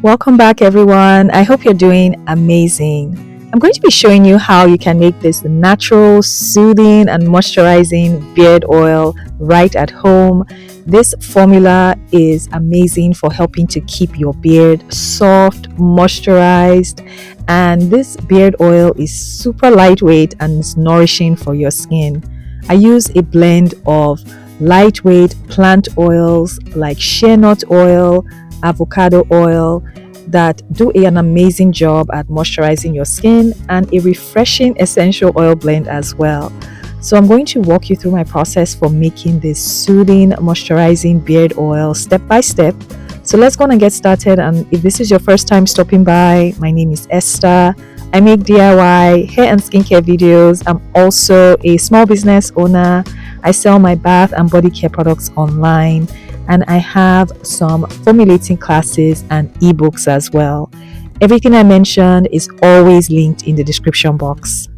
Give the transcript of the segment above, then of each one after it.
Welcome back, everyone. I hope you're doing amazing. I'm going to be showing you how you can make this natural, soothing, and moisturizing beard oil right at home. This formula is amazing for helping to keep your beard soft, moisturized, and this beard oil is super lightweight and it's nourishing for your skin. I use a blend of lightweight plant oils like shea nut oil, avocado oil that do an amazing job at moisturizing your skin, and a refreshing essential oil blend as well. So I'm going to walk you through my process for making this soothing moisturizing beard oil step by step. So let's go and get started. And if this is your first time stopping by, my name is Esther. I make DIY hair and skincare videos. I'm also a small business owner. I sell my bath and body care products online, and I have some formulating classes and ebooks as well. Everything I mentioned is always linked in the description box.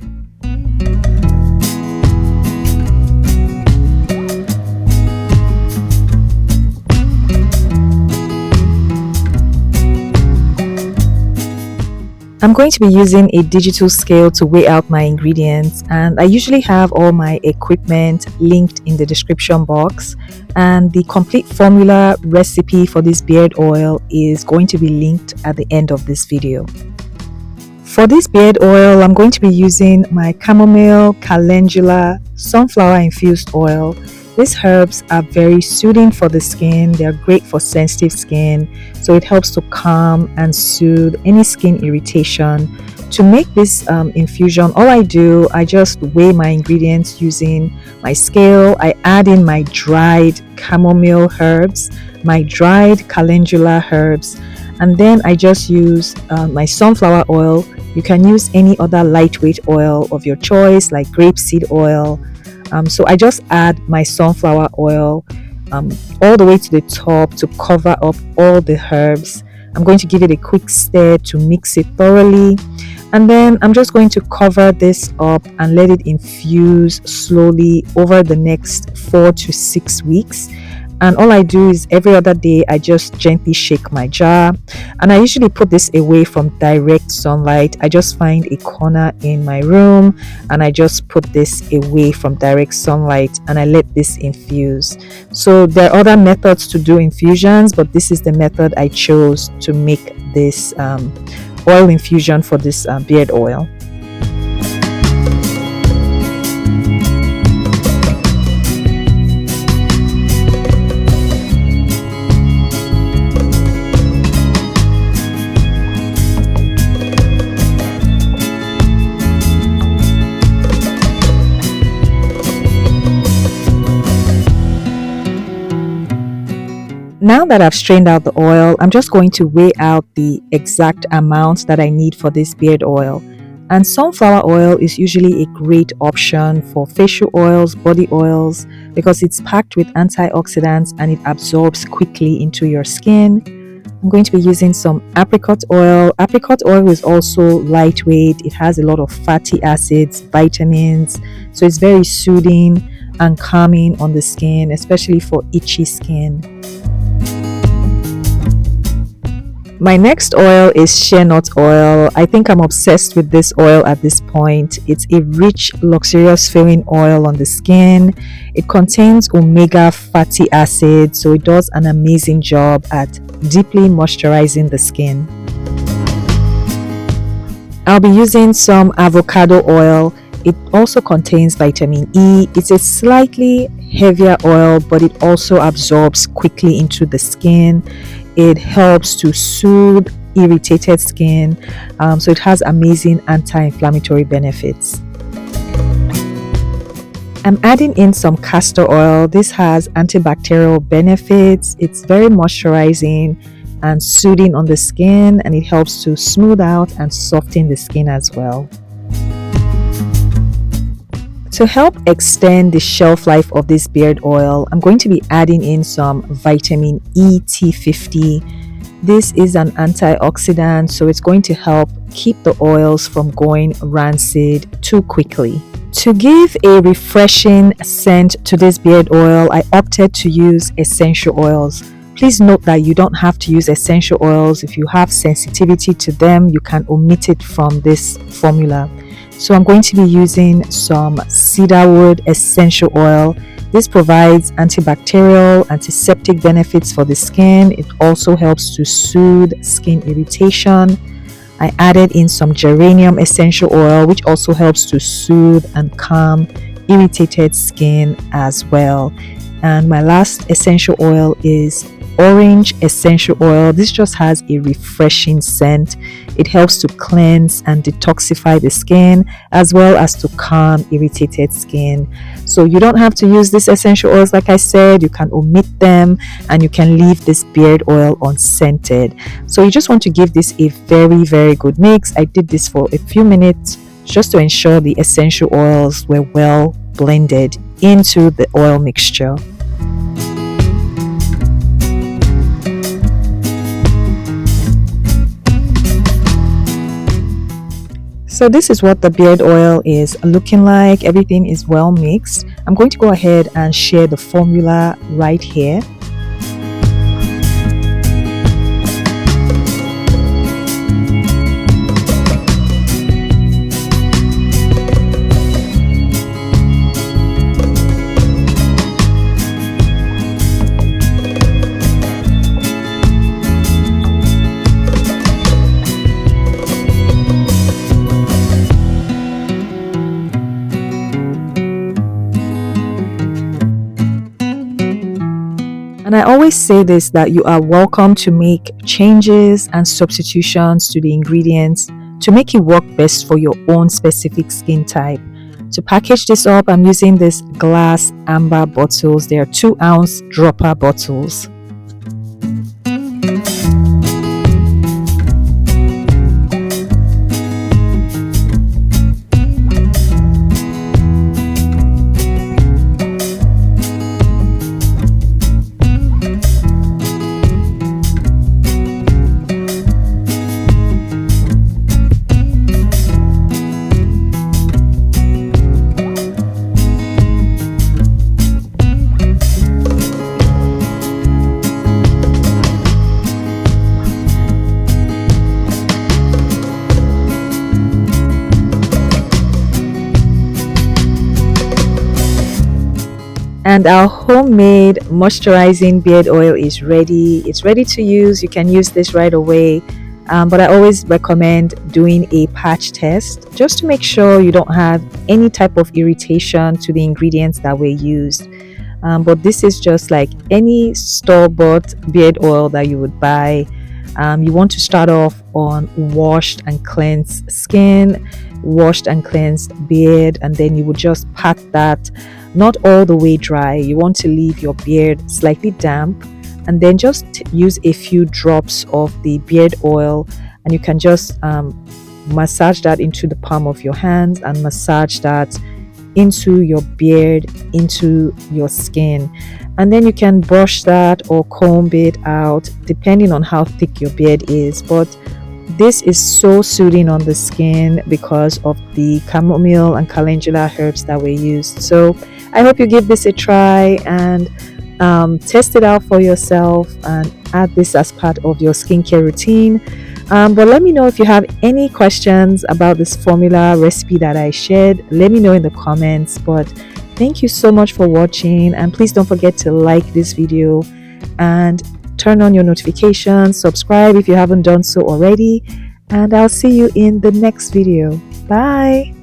I'm going to be using a digital scale to weigh out my ingredients, and I usually have all my equipment linked in the description box, and the complete formula recipe for this beard oil is going to be linked at the end of this video. For this beard oil, I'm going to be using my chamomile, calendula, sunflower infused oil. These herbs are very soothing for the skin. They are great for sensitive skin, so it helps to calm and soothe any skin irritation. To make this infusion, all I do, I just weigh my ingredients using my scale. I add in my dried chamomile herbs, my dried calendula herbs, and then I just use my sunflower oil. You can use any other lightweight oil of your choice, like grapeseed oil. So I just add my sunflower oil all the way to the top to cover up all the herbs. I'm going to give it a quick stir to mix it thoroughly, and then I'm just going to cover this up and let it infuse slowly over the next 4 to 6 weeks. And all I do is every other day I just gently shake my jar, and I usually put this away from direct sunlight. I just find a corner in my room and I just put this away from direct sunlight and I let this infuse. So there are other methods to do infusions, but this is the method I chose to make this oil infusion for this beard oil. Now that I've strained out the oil, I'm just going to weigh out the exact amount that I need for this beard oil. And sunflower oil is usually a great option for facial oils, body oils, because it's packed with antioxidants and it absorbs quickly into your skin. I'm going to be using some apricot oil. Apricot oil is also lightweight. It has a lot of fatty acids, vitamins, so it's very soothing and calming on the skin, especially for itchy skin. My next oil is shea nut oil. I think I'm obsessed with this oil at this point. It's a rich, luxurious feeling oil on the skin. It contains omega fatty acids, so it does an amazing job at deeply moisturizing the skin. I'll be using some avocado oil. It also contains vitamin E. It's a slightly heavier oil, but it also absorbs quickly into the skin. It helps to soothe irritated skin, so it has amazing anti-inflammatory benefits. I'm adding in some castor oil. This has antibacterial benefits. It's very moisturizing and soothing on the skin, and it helps to smooth out and soften the skin as well. To help extend the shelf life of this beard oil, I'm going to be adding in some vitamin E T50. This is an antioxidant, so it's going to help keep the oils from going rancid too quickly. To give a refreshing scent to this beard oil, I opted to use essential oils. Please note that you don't have to use essential oils. If you have sensitivity to them, you can omit it from this formula. So I'm going to be using some cedarwood essential oil. This provides antibacterial, antiseptic benefits for the skin. It also helps to soothe skin irritation. I added in some geranium essential oil, which also helps to soothe and calm irritated skin as well. And my last essential oil is orange essential oil. This just has a refreshing scent. It helps to cleanse and detoxify the skin as well as to calm irritated skin. So you don't have to use these essential oils. Like I said, you can omit them and you can leave this beard oil unscented. So you just want to give this a very good mix. I did this for a few minutes just to ensure the essential oils were well blended into the oil mixture. So this is what the beard oil is looking like. Everything is well mixed. I'm going to go ahead and share the formula right here. And I always say this, that you are welcome to make changes and substitutions to the ingredients to make it work best for your own specific skin type. To package this up, I'm using this glass amber bottles. They are 2-ounce dropper bottles. And our homemade moisturizing beard oil is ready. It's ready to use. You can use this right away. But I always recommend doing a patch test just to make sure you don't have any type of irritation to the ingredients that were used. But this is just like any store-bought beard oil that you would buy. You want to start off on washed and cleansed skin, washed and cleansed beard, and then you would just pat that not all the way dry. You want to leave your beard slightly damp, and then just use a few drops of the beard oil, and you can just massage that into the palm of your hands and massage that into your beard, into your skin. And then you can brush that or comb it out depending on how thick your beard is. But this is so soothing on the skin because of the chamomile and calendula herbs that were used. So I hope you give this a try and test it out for yourself and add this as part of your skincare routine. But let me know if you have any questions about this formula recipe that I shared. Let me know in the comments. But thank you so much for watching, and please don't forget to like this video and turn on your notifications, subscribe if you haven't done so already, and I'll see you in the next video. Bye.